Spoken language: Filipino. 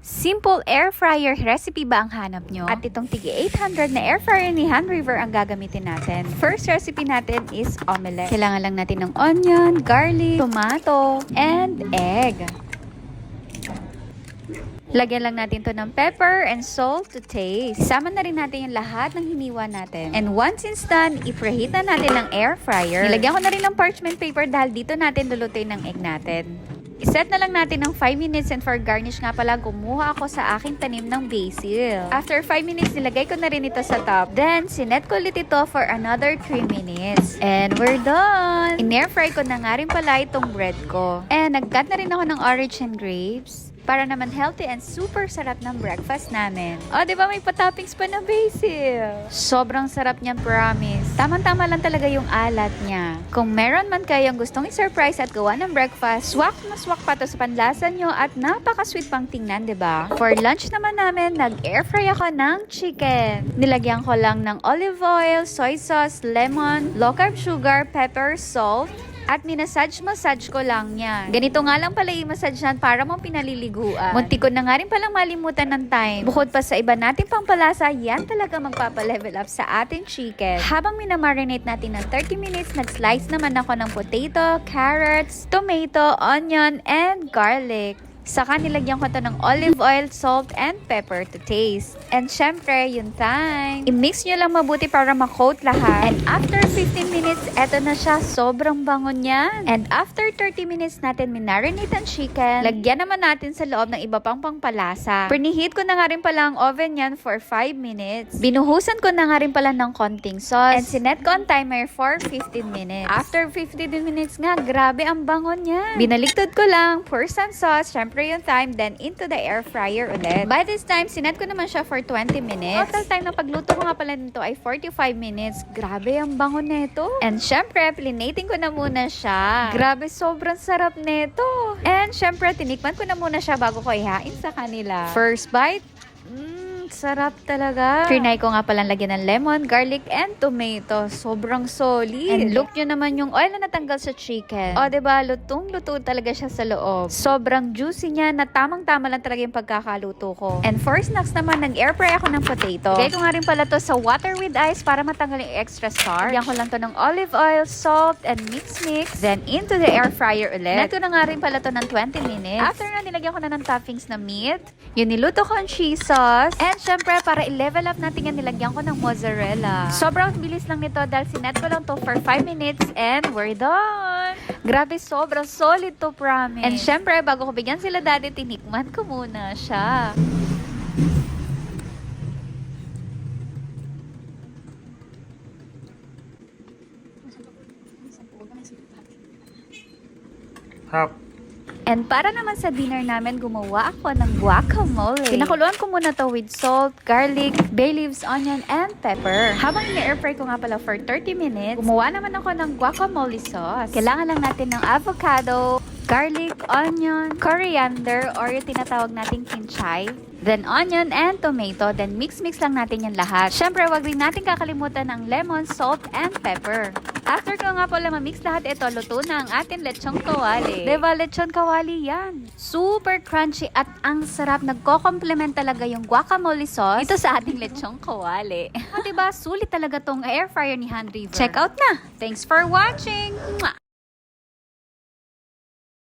Simple air fryer recipe ba ang hanap nyo? At itong tigi 800 na air fryer ni Han River ang gagamitin natin. First recipe natin is omelette. Kailangan lang natin ng onion, garlic, tomato, and egg. Lagyan lang natin to ng pepper and salt to taste. Isama na rin natin yung lahat ng hiniwa natin. And once it's done, i-preheat na natin ng air fryer. Nilagyan ko na rin ng parchment paper dahil dito natin lulutuin ng egg natin. Iset na lang natin ng 5 minutes and for garnish nga pala, kumuha ako sa aking tanim ng basil. After 5 minutes, nilagay ko na rin ito sa top. Then, sinet ko ulit ito for another 3 minutes. And we're done! In-air fry ko na nga rin pala itong bread ko. And nag-cut na rin ako ng orange and grapes para naman healthy and super sarap ng breakfast namin. O, di ba may patoppings pa na basil? Sobrang sarap niyan, promise. Tamang-tama lang talaga yung alat niya. Kung meron man kayong gustong i-surprise at gawa ng breakfast, swak na swak pa to sa panlasa nyo at napaka-sweet pang tingnan, di ba? For lunch naman namin, nag-air fry ako ng chicken. Nilagyan ko lang ng olive oil, soy sauce, lemon, low carb sugar, pepper, salt, at minasage ko lang yan. Ganito nga lang pala i-massage yan para mong pinaliliguan. Munti ko na nga rin palang malimutan ng time. Bukod pa sa iba natin pang palasa, yan talaga magpapa-level up sa ating chicken. Habang minamarinate natin ng 30 minutes, nag-slice naman ako ng potato, carrots, tomato, onion, and garlic. Saka nilagyan ko to ng olive oil, salt, and pepper to taste. And syempre, yung thyme. I-mix nyo lang mabuti para ma-coat lahat. And after 15 minutes, eto na siya. Sobrang bango niyan. And after 30 minutes natin minarinate ang chicken, lagyan naman natin sa loob ng iba pang pangpalasa. Preheat ko na nga rin pala ang oven yan for 5 minutes. Binuhusan ko na nga rin pala ng konting sauce. And sinet ko ang timer for 15 minutes. After 15 minutes nga, grabe ang bango niyan. Binaliktad ko lang, pour some sauce, syempre yung time, then into the air fryer ulit. By this time, sinet ko naman siya for 20 minutes. Total time na pagluto ko nga pala nito ay 45 minutes. Grabe ang bango nito. And syempre, plinating ko na muna siya. Grabe, sobrang sarap nito. And syempre, tinikman ko na muna siya bago ko ihain sa kanila. First bite, sarap talaga. Trinay ko nga palang lagyan ng lemon, garlic, and tomato. Sobrang solid. And look nyo naman yung oil na natanggal sa chicken. O, diba? Lutong-luto talaga siya sa loob. Sobrang juicy niya na tamang-tama lang talaga yung pagkakaluto ko. And for snacks naman, nag-air fry ako ng potato. Lagay ko nga rin pala to sa water with ice para matanggal yung extra starch. Lagyan ko lang to ng olive oil, salt, and mix. Then into the air fryer ulit. Neto na nga rin pala to ng 20 minutes. After na, nilagyan ko na ng toppings na meat. Yung niluto ko ang cheese sauce. And syempre, para i-level up natin yan, nilagyan ko ng mozzarella. Sobrang bilis lang nito dahil sinet ko lang to for 5 minutes and we're done! Grabe, sobrang solid to, promise. And syempre, bago ko bigyan sila daddy, tinikman ko muna siya. Hap. And para naman sa dinner namin, gumawa ako ng guacamole. Pinakuluan ko muna to with salt, garlic, bay leaves, onion, and pepper. Habang i-air fry ko nga pala for 30 minutes, gumawa naman ako ng guacamole sauce. Kailangan lang natin ng avocado, garlic, onion, coriander, or yung tinatawag nating kinchay, then onion and tomato, then mix lang natin yan lahat. Syempre, wag rin natin kakalimutan ng lemon, salt, and pepper. After ko nga pala ma-mix lahat ito, luto na ang ating lechong kawali. Diba, lechon kawali yan? Super crunchy at ang sarap. Nagko-complement talaga yung guacamole sauce ito sa ating lechong kawali. Diba, sulit talaga tong air fryer ni Han River. Check out na! Thanks for watching! Mwah!